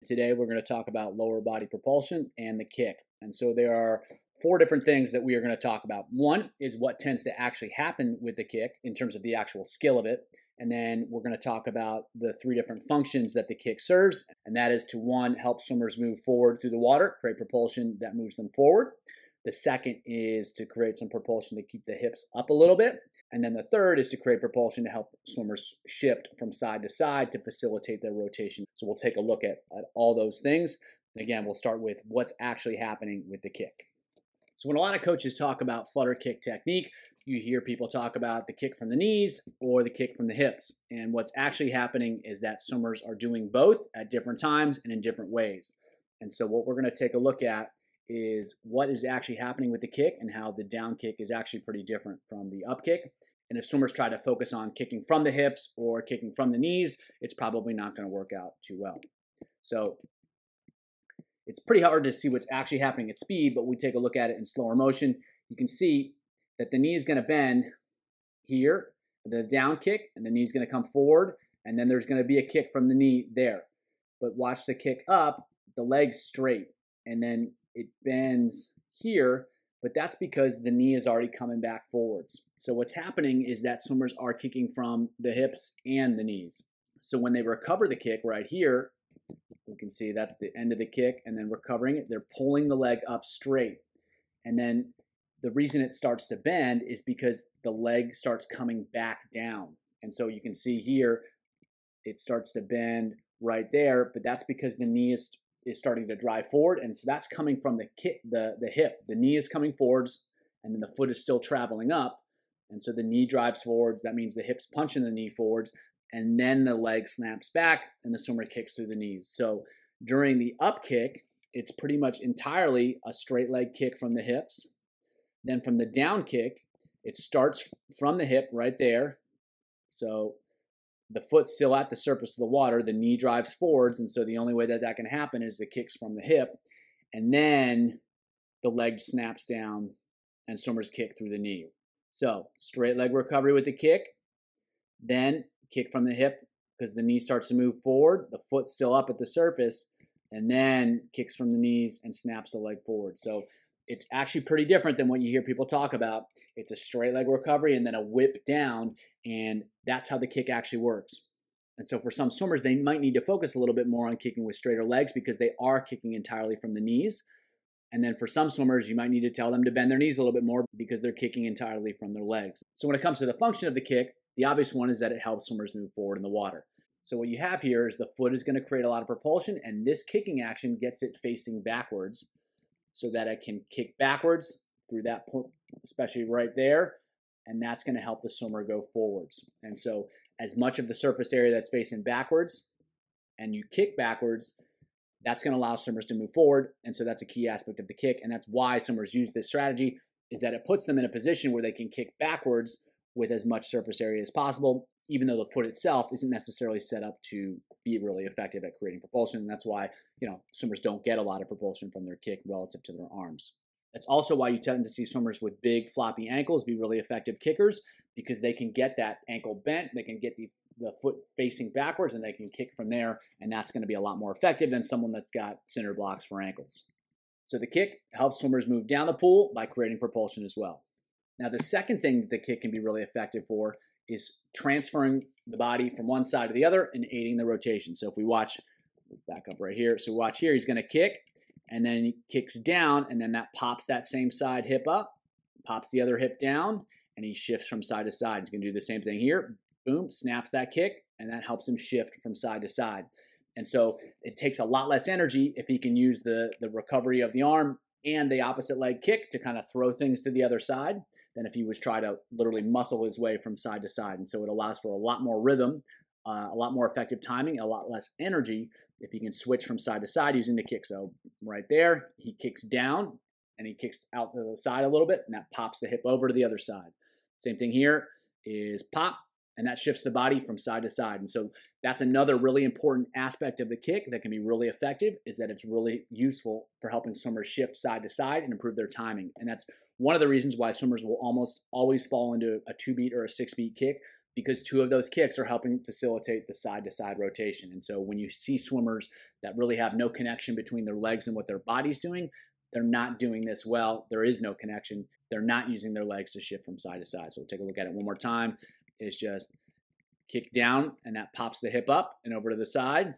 Today we're going to talk about lower body propulsion and the kick. And so there are four different things that we are going to talk about. One is what tends to actually happen with the kick in terms of the actual skill of it. And then we're going to talk about the three different functions that the kick serves. And that is to one, help swimmers move forward through the water, create propulsion that moves them forward. The second is to create some propulsion to keep the hips up a little bit. And then the third is to create propulsion to help swimmers shift from side to side to facilitate their rotation. So we'll take a look at all those things. Again, we'll start with what's actually happening with the kick. So when a lot of coaches talk about flutter kick technique, you hear people talk about the kick from the knees or the kick from the hips. And what's actually happening is that swimmers are doing both at different times and in different ways. And so what we're going to take a look at is what is actually happening with the kick and how the down kick is actually pretty different from the up kick. And if swimmers try to focus on kicking from the hips or kicking from the knees, it's probably not going to work out too well. So it's pretty hard to see what's actually happening at speed, but we take a look at it in slower motion. You can see that the knee is going to bend here, the down kick, and the knee is going to come forward, and then there's going to be a kick from the knee there. But watch the kick up, the leg's straight, and then it bends here, but that's because the knee is already coming back forwards. So what's happening is that swimmers are kicking from the hips and the knees. So when they recover the kick right here, you can see that's the end of the kick, and then recovering it, they're pulling the leg up straight. And then the reason it starts to bend is because the leg starts coming back down. And so you can see here, it starts to bend right there, but that's because the knee is starting to drive forward, and so that's coming from the kick, the hip. The knee is coming forwards, and then the foot is still traveling up, and so the knee drives forwards. That means the hips punching the knee forwards, and then the leg snaps back, and the swimmer kicks through the knees. So during the up kick, it's pretty much entirely a straight leg kick from the hips. Then from the down kick, it starts from the hip right there. So the foot's still at the surface of the water, the knee drives forwards, and so the only way that that can happen is the kicks from the hip, and then the leg snaps down and swimmers kick through the knee. So straight leg recovery with the kick, then kick from the hip because the knee starts to move forward, the foot's still up at the surface, and then kicks from the knees and snaps the leg forward. So it's actually pretty different than what you hear people talk about. It's a straight leg recovery and then a whip down, and that's how the kick actually works. And so for some swimmers, they might need to focus a little bit more on kicking with straighter legs because they are kicking entirely from the knees. And then for some swimmers, you might need to tell them to bend their knees a little bit more because they're kicking entirely from their legs. So when it comes to the function of the kick, the obvious one is that it helps swimmers move forward in the water. So what you have here is the foot is going to create a lot of propulsion, and this kicking action gets it facing backwards so that it can kick backwards through that point, especially right there, and that's going to help the swimmer go forwards. And so as much of the surface area that's facing backwards and you kick backwards, that's going to allow swimmers to move forward, and so that's a key aspect of the kick, and that's why swimmers use this strategy, is that it puts them in a position where they can kick backwards with as much surface area as possible, even though the foot itself isn't necessarily set up to be really effective at creating propulsion. And that's why, swimmers don't get a lot of propulsion from their kick relative to their arms. That's also why you tend to see swimmers with big floppy ankles be really effective kickers, because they can get that ankle bent, they can get the foot facing backwards, and they can kick from there, and that's going to be a lot more effective than someone that's got cinder blocks for ankles. So the kick helps swimmers move down the pool by creating propulsion as well. Now, the second thing that the kick can be really effective for is transferring the body from one side to the other and aiding the rotation. So if we watch, back up right here. So watch here, he's going to kick, and then he kicks down, and then that pops that same side hip up, pops the other hip down, and he shifts from side to side. He's going to do the same thing here. Boom, snaps that kick, and that helps him shift from side to side. And so it takes a lot less energy if he can use the recovery of the arm and the opposite leg kick to kind of throw things to the other side than if he was trying to literally muscle his way from side to side. And so it allows for a lot more rhythm, a lot more effective timing, a lot less energy if he can switch from side to side using the kick. So right there, he kicks down and he kicks out to the side a little bit, and that pops the hip over to the other side. Same thing here is pop, and that shifts the body from side to side. And so that's another really important aspect of the kick that can be really effective, is that it's really useful for helping swimmers shift side to side and improve their timing. And that's one of the reasons why swimmers will almost always fall into a 2-beat or a 6-beat kick, because two of those kicks are helping facilitate the side-to-side rotation. And so when you see swimmers that really have no connection between their legs and what their body's doing, they're not doing this well. There is no connection. They're not using their legs to shift from side to side. So we'll take a look at it one more time. It's just kick down, and that pops the hip up and over to the side,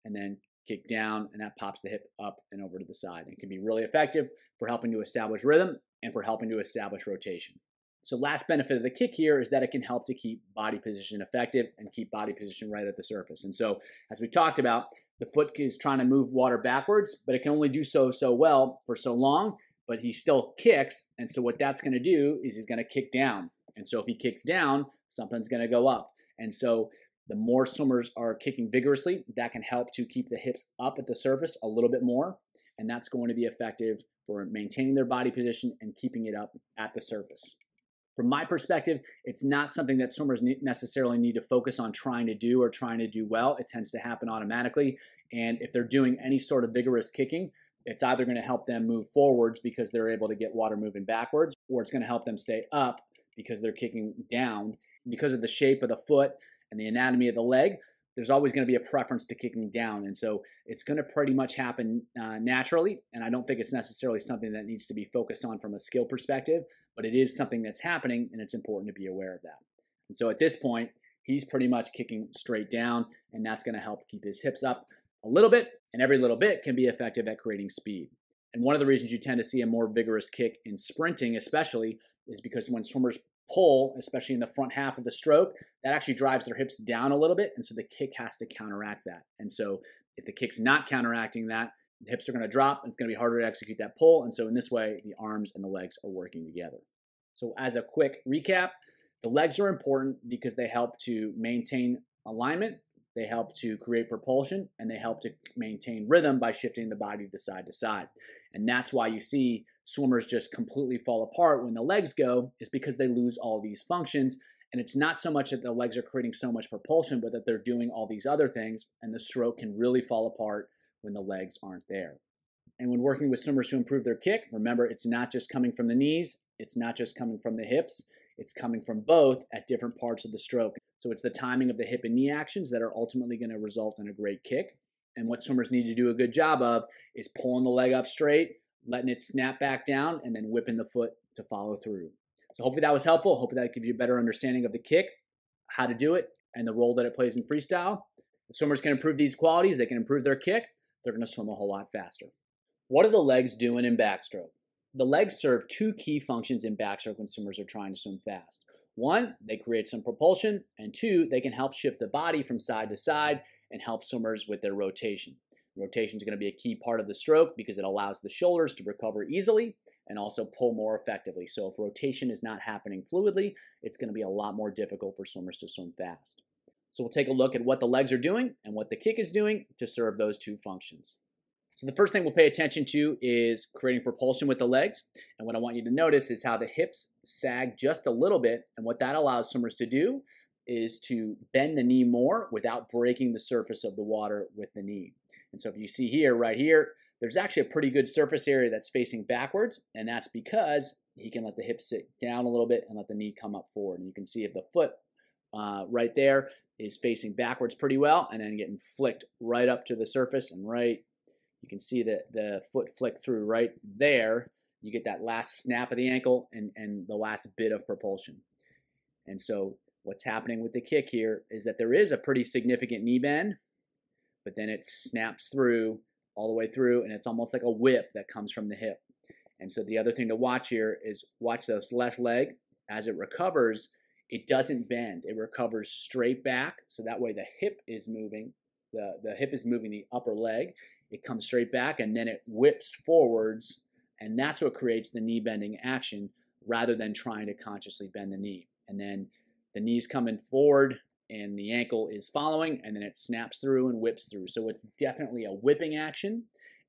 and then kick down, and that pops the hip up and over to the side. And it can be really effective for helping to establish rhythm and for helping to establish rotation. So last benefit of the kick here is that it can help to keep body position effective and keep body position right at the surface. And so as we talked about, the foot is trying to move water backwards, but it can only do so well for so long, but he still kicks. And so what that's going to do is he's going to kick down. And so if he kicks down, something's going to go up. And so the more swimmers are kicking vigorously, that can help to keep the hips up at the surface a little bit more. And that's going to be effective for maintaining their body position and keeping it up at the surface. From my perspective, it's not something that swimmers necessarily need to focus on trying to do or trying to do well. It tends to happen automatically. And if they're doing any sort of vigorous kicking, it's either going to help them move forwards because they're able to get water moving backwards, or it's going to help them stay up because they're kicking down. Because of the shape of the foot and the anatomy of the leg, there's always going to be a preference to kicking down. And so it's going to pretty much happen naturally. And I don't think it's necessarily something that needs to be focused on from a skill perspective, but it is something that's happening, and it's important to be aware of that. And so at this point, he's pretty much kicking straight down, and that's going to help keep his hips up a little bit, and every little bit can be effective at creating speed. And one of the reasons you tend to see a more vigorous kick in sprinting especially is because when swimmers pull, especially in the front half of the stroke, that actually drives their hips down a little bit, and so the kick has to counteract that. And so if the kick's not counteracting that, the hips are going to drop, and it's going to be harder to execute that pull. And so in this way, the arms and the legs are working together. So as a quick recap, the legs are important because they help to maintain alignment, they help to create propulsion, and they help to maintain rhythm by shifting the body to side. And that's why you see swimmers just completely fall apart when the legs go, is because they lose all these functions. And it's not so much that the legs are creating so much propulsion, but that they're doing all these other things, and the stroke can really fall apart when the legs aren't there. And when working with swimmers to improve their kick, remember, it's not just coming from the knees, it's not just coming from the hips, it's coming from both at different parts of the stroke. So it's the timing of the hip and knee actions that are ultimately going to result in a great kick. And what swimmers need to do a good job of is pulling the leg up straight, letting it snap back down, and then whipping the foot to follow through. So hopefully that was helpful. Hopefully that gives you a better understanding of the kick, how to do it, and the role that it plays in freestyle. If swimmers can improve these qualities, they can improve their kick, they're going to swim a whole lot faster. What are the legs doing in backstroke? The legs serve two key functions in backstroke when swimmers are trying to swim fast. One, they create some propulsion, and two, they can help shift the body from side to side and help swimmers with their rotation. Rotation is going to be a key part of the stroke because it allows the shoulders to recover easily and also pull more effectively. So if rotation is not happening fluidly, it's going to be a lot more difficult for swimmers to swim fast. So we'll take a look at what the legs are doing and what the kick is doing to serve those two functions. So the first thing we'll pay attention to is creating propulsion with the legs. And what I want you to notice is how the hips sag just a little bit. And what that allows swimmers to do is to bend the knee more without breaking the surface of the water with the knee. And so if you see here, right here, there's actually a pretty good surface area that's facing backwards. And that's because he can let the hips sit down a little bit and let the knee come up forward. And you can see if the foot right there is facing backwards pretty well and then getting flicked right up to the surface and right. You can see that the foot flick through right there. You get that last snap of the ankle and the last bit of propulsion. And so what's happening with the kick here is that there is a pretty significant knee bend, but then it snaps through all the way through, and it's almost like a whip that comes from the hip. And so the other thing to watch here is watch this left leg. As it recovers, it doesn't bend. It recovers straight back, so that way the hip is moving. The hip is moving the upper leg. It comes straight back, and then it whips forwards, and that's what creates the knee bending action rather than trying to consciously bend the knee. And then the knee's coming forward, and the ankle is following, and then it snaps through and whips through. So it's definitely a whipping action,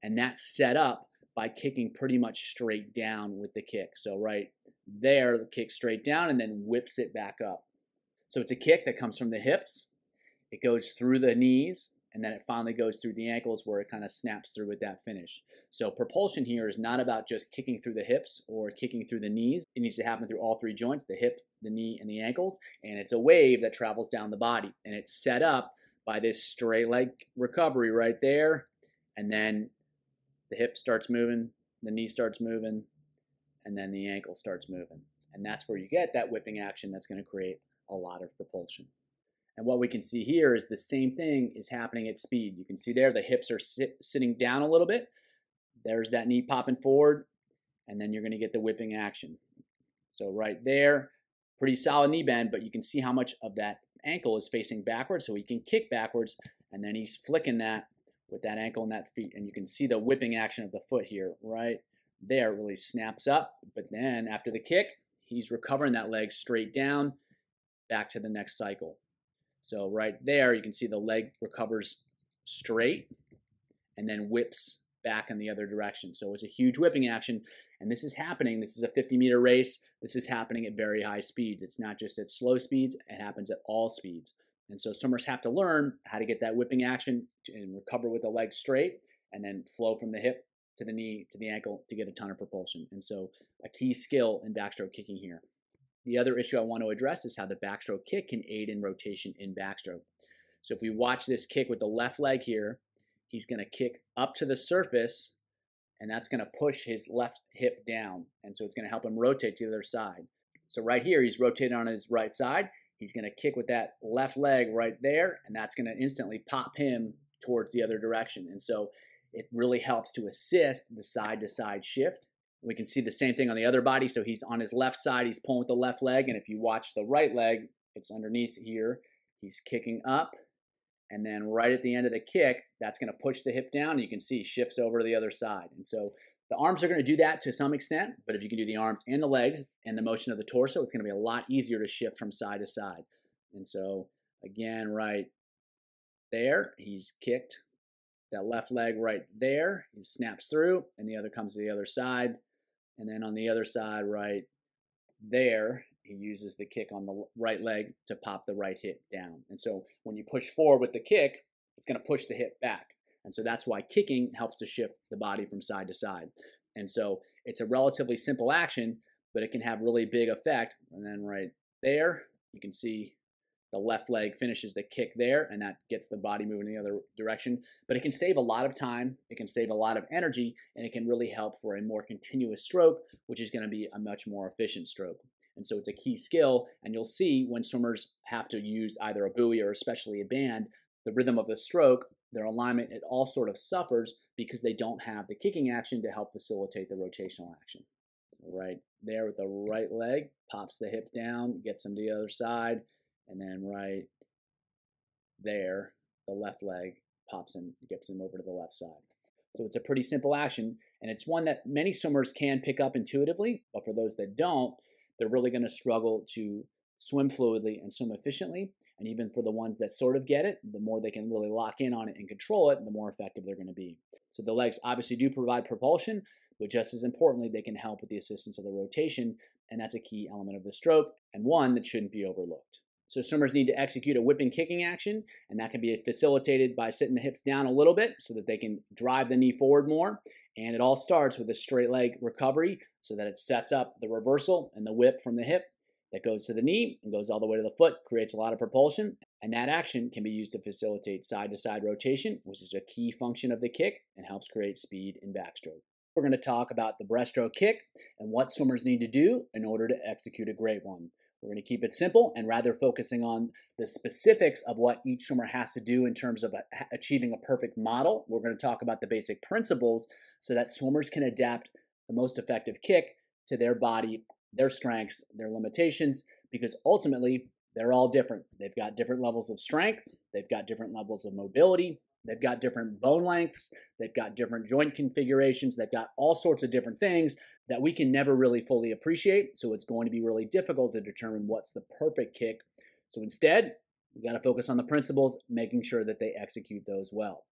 and that's set up by kicking pretty much straight down with the kick. So right there, the kick straight down and then whips it back up. So it's a kick that comes from the hips. It goes through the knees, and then it finally goes through the ankles where it kind of snaps through with that finish. So propulsion here is not about just kicking through the hips or kicking through the knees. It needs to happen through all three joints, the hip, the knee, and the ankles. And it's a wave that travels down the body. And it's set up by this straight leg recovery right there. And then the hip starts moving, the knee starts moving, and then the ankle starts moving. And that's where you get that whipping action that's going to create a lot of propulsion. And what we can see here is the same thing is happening at speed. You can see there the hips are sitting down a little bit. There's that knee popping forward, and then you're going to get the whipping action. So right there, pretty solid knee bend, but you can see how much of that ankle is facing backwards, so he can kick backwards, and then he's flicking that with that ankle and that feet. And you can see the whipping action of the foot here right there. It really snaps up, but then after the kick, he's recovering that leg straight down back to the next cycle. So right there, you can see the leg recovers straight and then whips back in the other direction. So it's a huge whipping action, and this is happening. This is a 50-meter race. This is happening at very high speeds. It's not just at slow speeds. It happens at all speeds. And so swimmers have to learn how to get that whipping action and recover with the leg straight and then flow from the hip to the knee to the ankle to get a ton of propulsion. And so a key skill in backstroke kicking here. The other issue I want to address is how the backstroke kick can aid in rotation in backstroke. So if we watch this kick with the left leg here, he's going to kick up to the surface, and that's going to push his left hip down. And so it's going to help him rotate to the other side. So right here, he's rotating on his right side. He's going to kick with that left leg right there, and that's going to instantly pop him towards the other direction. And so it really helps to assist the side-to-side shift. We can see the same thing on the other body. So he's on his left side, he's pulling with the left leg. And if you watch the right leg, it's underneath here. He's kicking up. And then right at the end of the kick, that's going to push the hip down. And you can see he shifts over to the other side. And so the arms are going to do that to some extent. But if you can do the arms and the legs and the motion of the torso, it's going to be a lot easier to shift from side to side. And so again, right there, he's kicked that left leg right there. He snaps through, and the other comes to the other side. And then on the other side, right there, he uses the kick on the right leg to pop the right hip down. And so when you push forward with the kick, it's going to push the hip back. And so that's why kicking helps to shift the body from side to side. And so it's a relatively simple action, but it can have really big effect. And then right there, you can see the left leg finishes the kick there, and that gets the body moving in the other direction. But it can save a lot of time, it can save a lot of energy, and it can really help for a more continuous stroke, which is going to be a much more efficient stroke. And so it's a key skill, and you'll see when swimmers have to use either a buoy or especially a band, the rhythm of the stroke, their alignment, it all sort of suffers because they don't have the kicking action to help facilitate the rotational action. So right there with the right leg, pops the hip down, gets them to the other side, and then right there, the left leg pops him, gets him over to the left side. So it's a pretty simple action, and it's one that many swimmers can pick up intuitively, but for those that don't, they're really going to struggle to swim fluidly and swim efficiently. And even for the ones that sort of get it, the more they can really lock in on it and control it, the more effective they're going to be. So the legs obviously do provide propulsion, but just as importantly, they can help with the assistance of the rotation, and that's a key element of the stroke, and one that shouldn't be overlooked. So swimmers need to execute a whipping kicking action, and that can be facilitated by sitting the hips down a little bit so that they can drive the knee forward more. And it all starts with a straight leg recovery so that it sets up the reversal and the whip from the hip that goes to the knee and goes all the way to the foot, creates a lot of propulsion. And that action can be used to facilitate side-to-side rotation, which is a key function of the kick and helps create speed in backstroke. We're going to talk about the breaststroke kick and what swimmers need to do in order to execute a great one. We're going to keep it simple and rather focusing on the specifics of what each swimmer has to do in terms of achieving a perfect model. We're going to talk about the basic principles so that swimmers can adapt the most effective kick to their body, their strengths, their limitations, because ultimately they're all different. They've got different levels of strength, they've got different levels of mobility, they've got different bone lengths, they've got different joint configurations, they've got all sorts of different things that we can never really fully appreciate. So it's going to be really difficult to determine what's the perfect kick. So instead, we got to focus on the principles, making sure that they execute those well.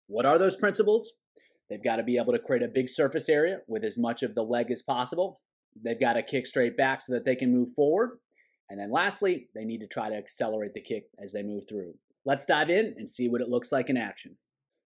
What are those principles? They've got to be able to create a big surface area with as much of the leg as possible. They've got to kick straight back so that they can move forward. And then lastly, they need to try to accelerate the kick as they move through. Let's dive in and see what it looks like in action.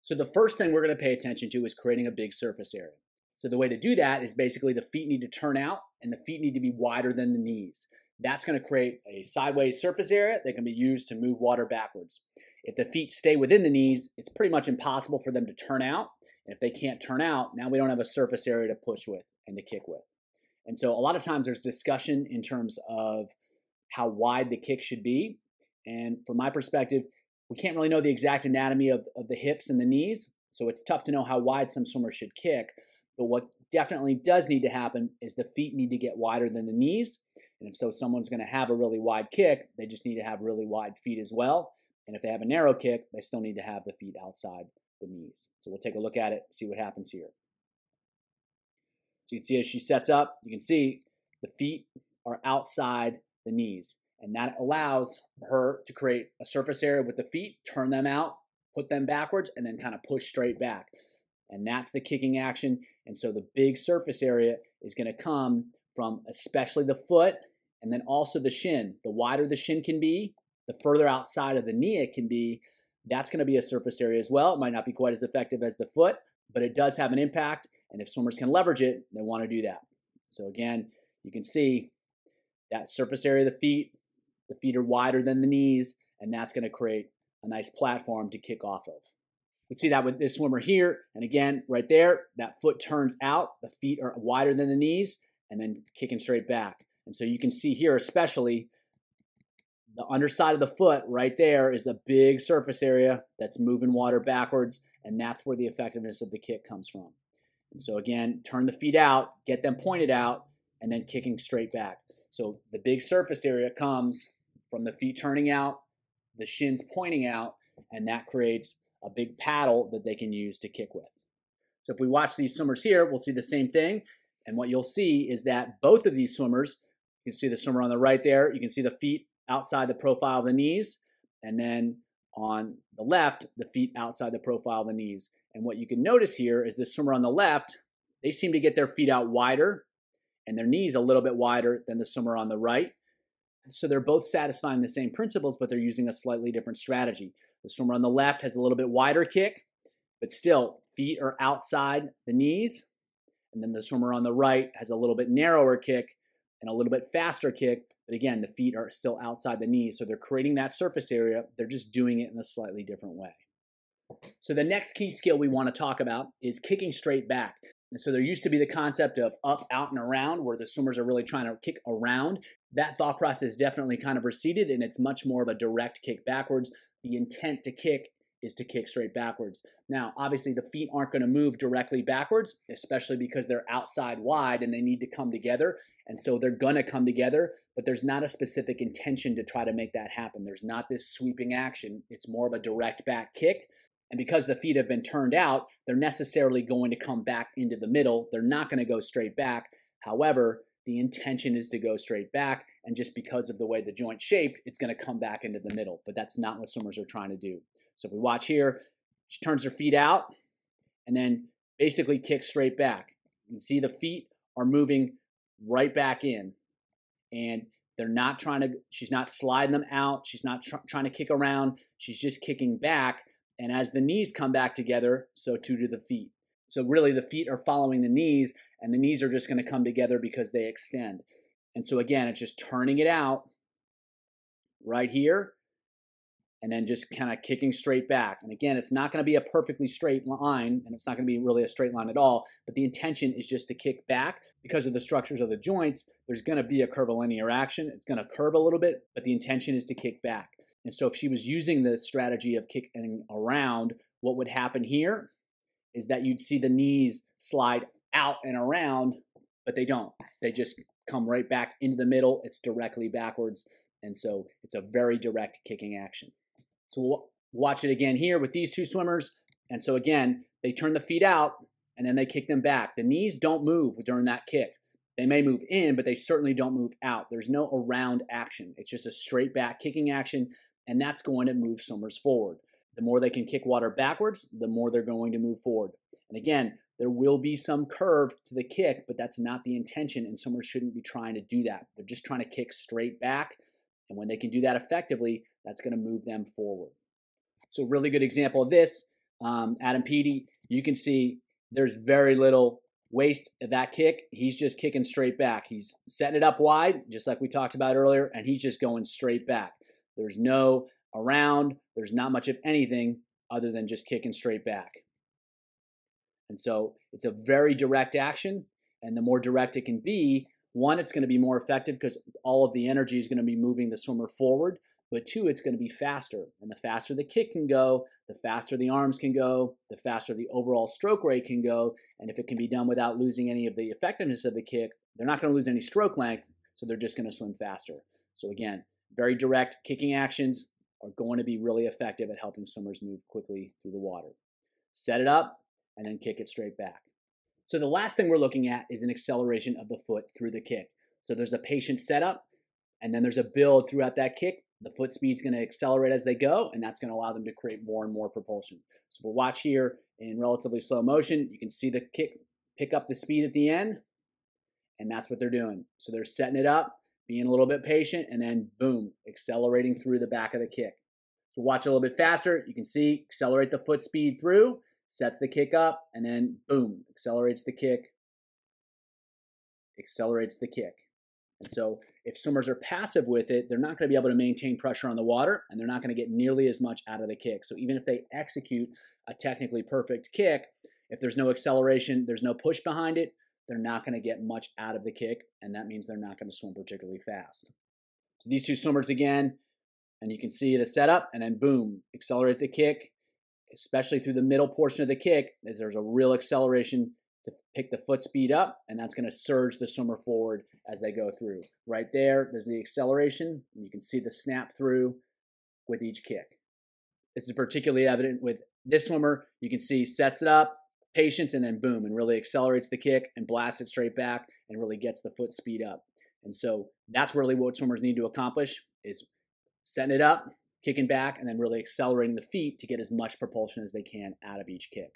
So the first thing we're going to pay attention to is creating a big surface area. So the way to do that is basically the feet need to turn out and the feet need to be wider than the knees. That's going to create a sideways surface area that can be used to move water backwards. If the feet stay within the knees, it's pretty much impossible for them to turn out. And if they can't turn out, now we don't have a surface area to push with and to kick with. And so a lot of times there's discussion in terms of how wide the kick should be. And from my perspective, we can't really know the exact anatomy of the hips and the knees. So it's tough to know how wide some swimmers should kick. But what definitely does need to happen is the feet need to get wider than the knees. And if so, someone's going to have a really wide kick, they just need to have really wide feet as well. And if they have a narrow kick, they still need to have the feet outside the knees. So we'll take a look at it, see what happens here. So you can see as she sets up, you can see the feet are outside the knees. And that allows her to create a surface area with the feet, turn them out, put them backwards, and then kind of push straight back. And that's the kicking action. And so the big surface area is going to come from especially the foot and then also the shin. The wider the shin can be, the further outside of the knee it can be, that's going to be a surface area as well. It might not be quite as effective as the foot, but it does have an impact. And if swimmers can leverage it, they want to do that. So again, you can see that surface area of the feet are wider than the knees, and that's going to create a nice platform to kick off of. We see that with this swimmer here, and again, right there, that foot turns out, the feet are wider than the knees, and then kicking straight back. And so you can see here especially, the underside of the foot right there is a big surface area that's moving water backwards, and that's where the effectiveness of the kick comes from. And so again, turn the feet out, get them pointed out, and then kicking straight back. So the big surface area comes from the feet turning out, the shins pointing out, and that creates a big paddle that they can use to kick with. So if we watch these swimmers here, we'll see the same thing. And what you'll see is that both of these swimmers, you can see the swimmer on the right there, you can see the feet outside the profile of the knees, and then on the left, the feet outside the profile of the knees. And what you can notice here is this swimmer on the left, they seem to get their feet out wider and their knees a little bit wider than the swimmer on the right. So they're both satisfying the same principles, but they're using a slightly different strategy. The swimmer on the left has a little bit wider kick, but still feet are outside the knees. And then the swimmer on the right has a little bit narrower kick and a little bit faster kick. But again, the feet are still outside the knees. So they're creating that surface area. They're just doing it in a slightly different way. So the next key skill we want to talk about is kicking straight back. And so there used to be the concept of up, out, and around, where the swimmers are really trying to kick around. That thought process definitely kind of receded, and it's much more of a direct kick backwards. The intent to kick is to kick straight backwards. Now, obviously, the feet aren't going to move directly backwards, especially because they're outside wide and they need to come together. And so they're going to come together, but there's not a specific intention to try to make that happen. There's not this sweeping action. It's more of a direct back kick. And because the feet have been turned out, they're necessarily going to come back into the middle. They're not going to go straight back. However, the intention is to go straight back. And just because of the way the joint's shaped, it's going to come back into the middle. But that's not what swimmers are trying to do. So if we watch here, she turns her feet out and then basically kicks straight back. You can see the feet are moving right back in. And they're not trying to, she's not sliding them out. She's not trying to kick around. She's just kicking back. And as the knees come back together, so too do the feet. So really the feet are following the knees, and the knees are just going to come together because they extend. And so again, it's just turning it out right here, and then just kind of kicking straight back. And again, it's not going to be a perfectly straight line, and it's not going to be really a straight line at all, but the intention is just to kick back. Because of the structures of the joints, there's going to be a curvilinear action. It's going to curve a little bit, but the intention is to kick back. And so if she was using the strategy of kicking around, what would happen here is that you'd see the knees slide out and around, but they don't. They just come right back into the middle. It's directly backwards. And so it's a very direct kicking action. So we'll watch it again here with these two swimmers. And so again, they turn the feet out and then they kick them back. The knees don't move during that kick. They may move in, but they certainly don't move out. There's no around action. It's just a straight back kicking action. And that's going to move swimmers forward. The more they can kick water backwards, the more they're going to move forward. And again, there will be some curve to the kick, but that's not the intention, and swimmers shouldn't be trying to do that. They're just trying to kick straight back, and when they can do that effectively, that's going to move them forward. So a really good example of this, Adam Peaty, you can see there's very little waste of that kick. He's just kicking straight back. He's setting it up wide, just like we talked about earlier, and he's just going straight back. There's no around, there's not much of anything other than just kicking straight back. And so it's a very direct action, and the more direct it can be, one, it's going to be more effective because all of the energy is going to be moving the swimmer forward, but two, it's going to be faster. And the faster the kick can go, the faster the arms can go, the faster the overall stroke rate can go, and if it can be done without losing any of the effectiveness of the kick, they're not going to lose any stroke length, so they're just going to swim faster. So again, very direct kicking actions are going to be really effective at helping swimmers move quickly through the water. Set it up, and then kick it straight back. So the last thing we're looking at is an acceleration of the foot through the kick. So there's a patient setup, and then there's a build throughout that kick. The foot speed's going to accelerate as they go, and that's going to allow them to create more and more propulsion. So we'll watch here in relatively slow motion. You can see the kick pick up the speed at the end, and that's what they're doing. So they're setting it up, being a little bit patient, and then boom, accelerating through the back of the kick. So watch a little bit faster. You can see accelerate the foot speed through, sets the kick up, and then boom, accelerates the kick, accelerates the kick. And so if swimmers are passive with it, they're not going to be able to maintain pressure on the water, and they're not going to get nearly as much out of the kick. So even if they execute a technically perfect kick, if there's no acceleration, there's no push behind it, they're not going to get much out of the kick, and that means they're not going to swim particularly fast. So these two swimmers again, and you can see the setup, and then boom, accelerate the kick, especially through the middle portion of the kick, as there's a real acceleration to pick the foot speed up, and that's going to surge the swimmer forward as they go through. Right there, there's the acceleration, and you can see the snap through with each kick. This is particularly evident with this swimmer. You can see sets it up, patience, and then boom, and really accelerates the kick and blasts it straight back and really gets the foot speed up. And so that's really what swimmers need to accomplish, is setting it up, kicking back, and then really accelerating the feet to get as much propulsion as they can out of each kick.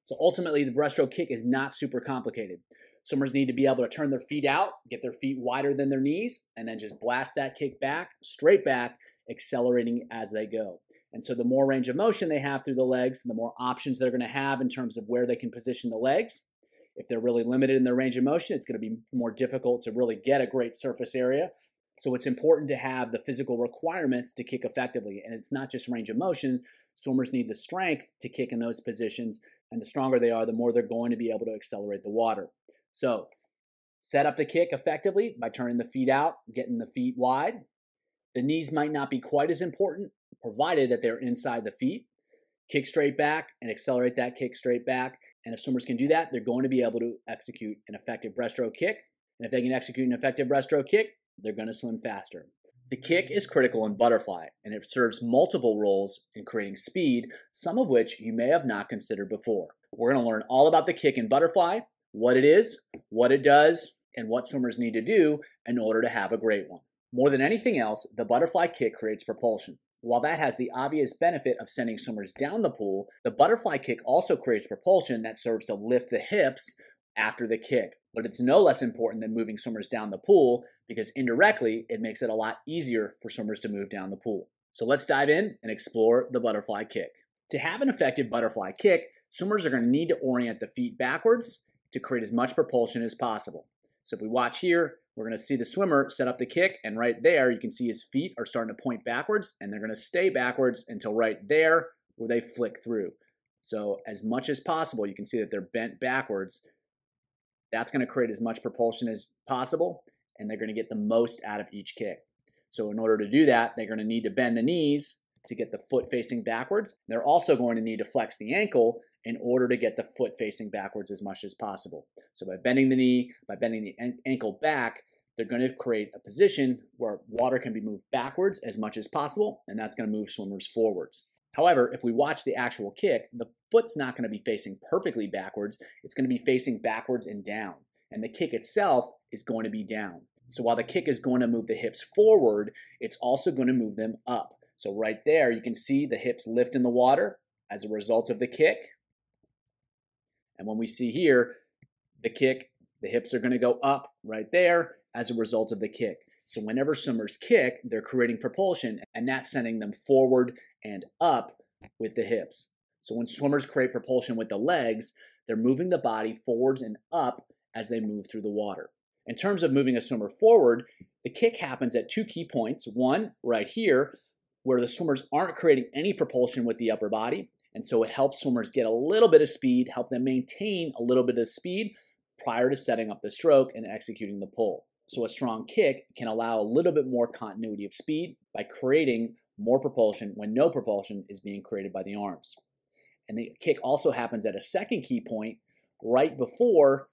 So ultimately, the breaststroke kick is not super complicated. Swimmers need to be able to turn their feet out, get their feet wider than their knees, and then just blast that kick back, straight back, accelerating as they go. And so the more range of motion they have through the legs, the more options they're going to have in terms of where they can position the legs. If they're really limited in their range of motion, it's going to be more difficult to really get a great surface area. So it's important to have the physical requirements to kick effectively. And it's not just range of motion. Swimmers need the strength to kick in those positions. And the stronger they are, the more they're going to be able to accelerate the water. So set up the kick effectively by turning the feet out, getting the feet wide. The knees might not be quite as important, provided that they're inside the feet. Kick straight back and accelerate that kick straight back. And if swimmers can do that, they're going to be able to execute an effective breaststroke kick. And if they can execute an effective breaststroke kick, they're going to swim faster. The kick is critical in butterfly, and it serves multiple roles in creating speed, some of which you may have not considered before. We're going to learn all about the kick in butterfly, what it is, what it does, and what swimmers need to do in order to have a great one. More than anything else, the butterfly kick creates propulsion. While that has the obvious benefit of sending swimmers down the pool, the butterfly kick also creates propulsion that serves to lift the hips after the kick. But it's no less important than moving swimmers down the pool, because indirectly, it makes it a lot easier for swimmers to move down the pool. So let's dive in and explore the butterfly kick. To have an effective butterfly kick, swimmers are going to need to orient the feet backwards to create as much propulsion as possible. So if we watch here, we're going to see the swimmer set up the kick, and right there, you can see his feet are starting to point backwards, and they're going to stay backwards until right there where they flick through. So as much as possible, you can see that they're bent backwards. That's going to create as much propulsion as possible, and they're going to get the most out of each kick. So in order to do that, they're going to need to bend the knees to get the foot facing backwards. They're also going to need to flex the ankle in order to get the foot facing backwards as much as possible. So by bending the knee, by bending the ankle back, they're going to create a position where water can be moved backwards as much as possible, and that's going to move swimmers forwards. However, if we watch the actual kick, the foot's not going to be facing perfectly backwards. It's going to be facing backwards and down, and the kick itself is going to be down. So while the kick is going to move the hips forward, it's also going to move them up. So right there, you can see the hips lift in the water as a result of the kick. And when we see here, the kick, the hips are going to go up right there as a result of the kick. So whenever swimmers kick, they're creating propulsion, and that's sending them forward and up with the hips. So when swimmers create propulsion with the legs, they're moving the body forwards and up as they move through the water. In terms of moving a swimmer forward, the kick happens at two key points. One, right here, where the swimmers aren't creating any propulsion with the upper body, and so it helps swimmers get a little bit of speed, help them maintain a little bit of speed prior to setting up the stroke and executing the pull. So a strong kick can allow a little bit more continuity of speed by creating more propulsion when no propulsion is being created by the arms. And the kick also happens at a second key point right before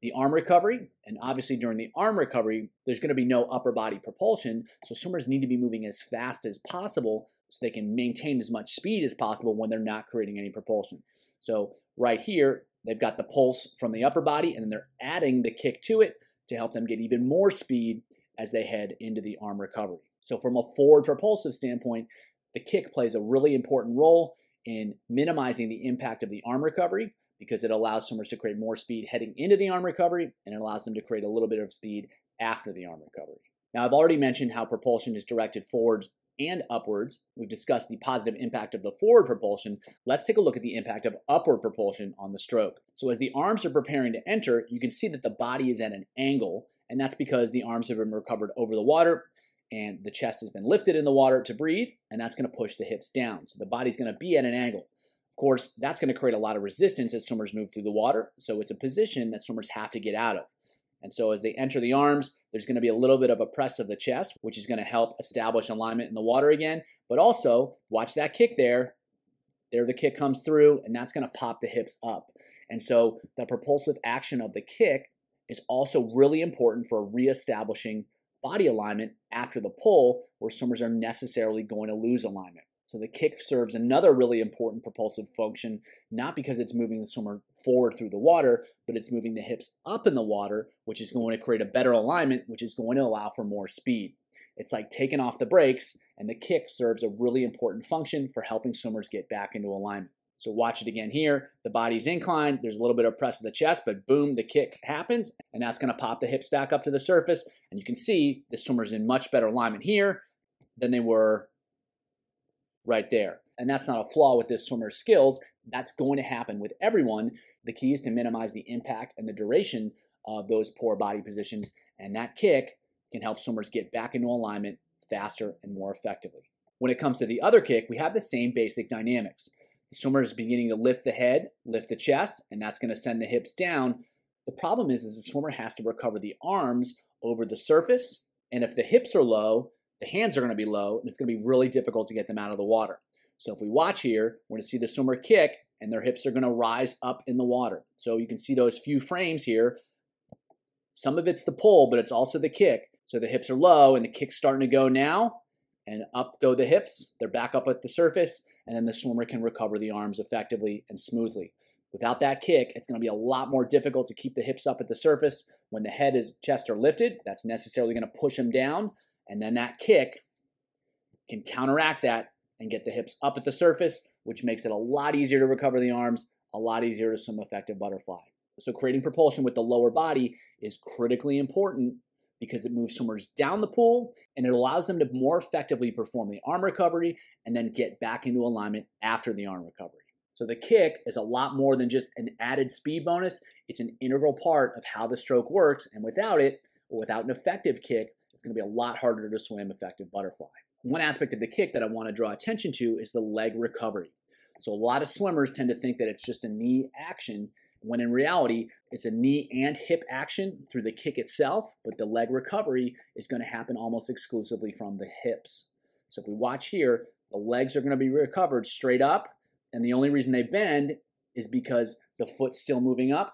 the arm recovery. And obviously during the arm recovery, there's going to be no upper body propulsion. So swimmers need to be moving as fast as possible so they can maintain as much speed as possible when they're not creating any propulsion. So right here, they've got the pulse from the upper body, and then they're adding the kick to it to help them get even more speed as they head into the arm recovery. So from a forward propulsive standpoint, the kick plays a really important role in minimizing the impact of the arm recovery because it allows swimmers to create more speed heading into the arm recovery, and it allows them to create a little bit of speed after the arm recovery. Now, I've already mentioned how propulsion is directed forwards and upwards. We've discussed the positive impact of the forward propulsion. Let's take a look at the impact of upward propulsion on the stroke. So as the arms are preparing to enter, you can see that the body is at an angle, and that's because the arms have been recovered over the water and the chest has been lifted in the water to breathe, and that's going to push the hips down. So the body's going to be at an angle. Of course, that's going to create a lot of resistance as swimmers move through the water, so it's a position that swimmers have to get out of. And so as they enter the arms, there's going to be a little bit of a press of the chest, which is going to help establish alignment in the water again. But also, watch that kick there. There the kick comes through, and that's going to pop the hips up. And so the propulsive action of the kick is also really important for reestablishing body alignment after the pull, where swimmers are necessarily going to lose alignment. So the kick serves another really important propulsive function, not because it's moving the swimmer forward through the water, but it's moving the hips up in the water, which is going to create a better alignment, which is going to allow for more speed. It's like taking off the brakes, and the kick serves a really important function for helping swimmers get back into alignment. So watch it again here. The body's inclined. There's a little bit of press of the chest, but boom, the kick happens, and that's going to pop the hips back up to the surface. And you can see the swimmer's in much better alignment here than they were right there. And that's not a flaw with this swimmer's skills. That's going to happen with everyone. The key is to minimize the impact and the duration of those poor body positions, and that kick can help swimmers get back into alignment faster and more effectively. When it comes to the other kick, we have the same basic dynamics. The swimmer is beginning to lift the head, lift the chest, and that's going to send the hips down. The problem is the swimmer has to recover the arms over the surface, and if the hips are low, the hands are going to be low, and it's going to be really difficult to get them out of the water. So if we watch here, we're going to see the swimmer kick, and their hips are going to rise up in the water. So you can see those few frames here. Some of it's the pull, but it's also the kick. So the hips are low, and the kick's starting to go now, and up go the hips. They're back up at the surface, and then the swimmer can recover the arms effectively and smoothly. Without that kick, it's going to be a lot more difficult to keep the hips up at the surface. When the head and chest are lifted, that's necessarily going to push them down, and then that kick can counteract that and get the hips up at the surface, which makes it a lot easier to recover the arms, a lot easier to swim effective butterfly. So creating propulsion with the lower body is critically important because it moves swimmers down the pool, and it allows them to more effectively perform the arm recovery and then get back into alignment after the arm recovery. So the kick is a lot more than just an added speed bonus. It's an integral part of how the stroke works, and without it, or without an effective kick, it's going to be a lot harder to swim effective butterfly. One aspect of the kick that I want to draw attention to is the leg recovery. So a lot of swimmers tend to think that it's just a knee action, when in reality, it's a knee and hip action through the kick itself, but the leg recovery is going to happen almost exclusively from the hips. So if we watch here, the legs are going to be recovered straight up, and the only reason they bend is because the foot's still moving up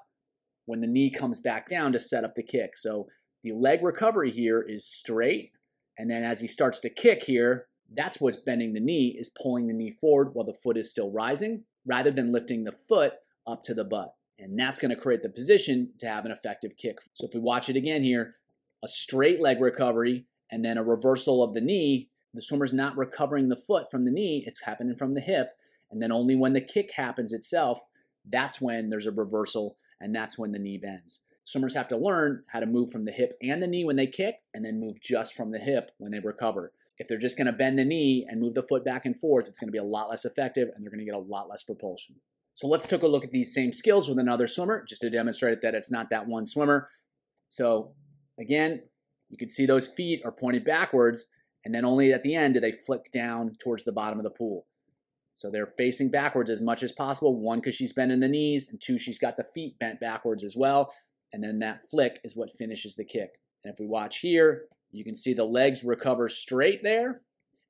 when the knee comes back down to set up the kick. So the leg recovery here is straight, and then as he starts to kick here, that's what's bending the knee, is pulling the knee forward while the foot is still rising, rather than lifting the foot up to the butt. And that's going to create the position to have an effective kick. So if we watch it again here, a straight leg recovery and then a reversal of the knee, the swimmer's not recovering the foot from the knee, it's happening from the hip. And then only when the kick happens itself, that's when there's a reversal, and that's when the knee bends. Swimmers have to learn how to move from the hip and the knee when they kick, and then move just from the hip when they recover. If they're just going to bend the knee and move the foot back and forth, it's going to be a lot less effective, and they're going to get a lot less propulsion. So let's take a look at these same skills with another swimmer, just to demonstrate that it's not that one swimmer. So again, you can see those feet are pointed backwards, and then only at the end do they flick down towards the bottom of the pool. So they're facing backwards as much as possible. One, because she's bending the knees, and two, she's got the feet bent backwards as well. And then that flick is what finishes the kick. And if we watch here, you can see the legs recover straight there.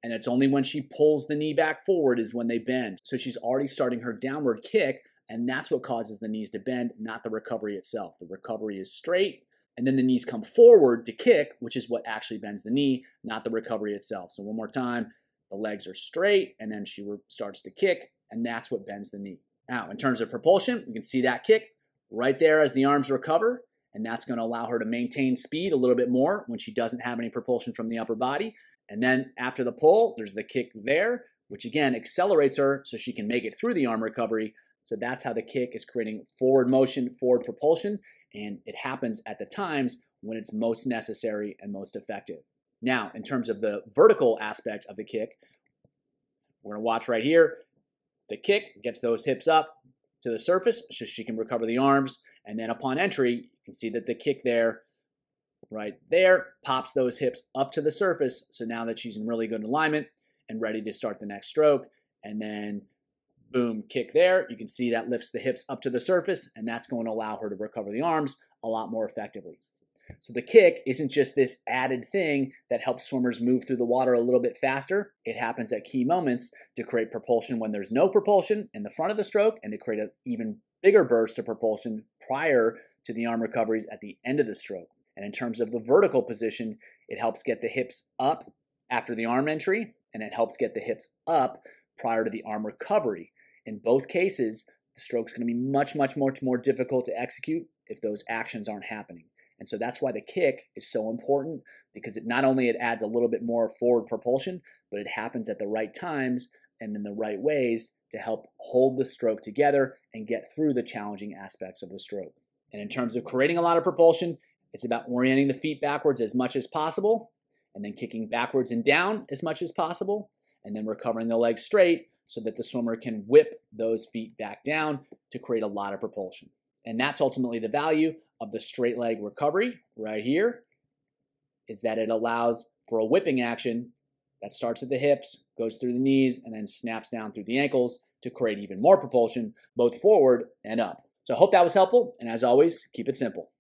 And it's only when she pulls the knee back forward is when they bend. So she's already starting her downward kick, and that's what causes the knees to bend, not the recovery itself. The recovery is straight, and then the knees come forward to kick, which is what actually bends the knee, not the recovery itself. So one more time, the legs are straight, and then she starts to kick, and that's what bends the knee. Now, in terms of propulsion, we can see that kick right there as the arms recover, and that's going to allow her to maintain speed a little bit more when she doesn't have any propulsion from the upper body. And then after the pull, there's the kick there, which again accelerates her so she can make it through the arm recovery. So that's how the kick is creating forward motion, forward propulsion, and it happens at the times when it's most necessary and most effective. Now, in terms of the vertical aspect of the kick, we're going to watch right here. The kick gets those hips up to the surface so she can recover the arms, and then upon entry, you can see that the kick there right there pops those hips up to the surface, so now that she's in really good alignment and ready to start the next stroke. And then boom, kick there. You can see that lifts the hips up to the surface, and that's going to allow her to recover the arms a lot more effectively. So the kick isn't just this added thing that helps swimmers move through the water a little bit faster. It happens at key moments to create propulsion when there's no propulsion in the front of the stroke, and to create an even bigger burst of propulsion prior to the arm recoveries at the end of the stroke. And in terms of the vertical position, it helps get the hips up after the arm entry, and it helps get the hips up prior to the arm recovery. In both cases, the stroke's going to be much more difficult to execute if those actions aren't happening. And so that's why the kick is so important, because it not only it adds a little bit more forward propulsion, but it happens at the right times and in the right ways to help hold the stroke together and get through the challenging aspects of the stroke. And in terms of creating a lot of propulsion, it's about orienting the feet backwards as much as possible, and then kicking backwards and down as much as possible, and then recovering the legs straight so that the swimmer can whip those feet back down to create a lot of propulsion. And that's ultimately the value of the straight leg recovery right here, is that it allows for a whipping action that starts at the hips, goes through the knees, and then snaps down through the ankles to create even more propulsion, both forward and up. So I hope that was helpful, and as always, keep it simple.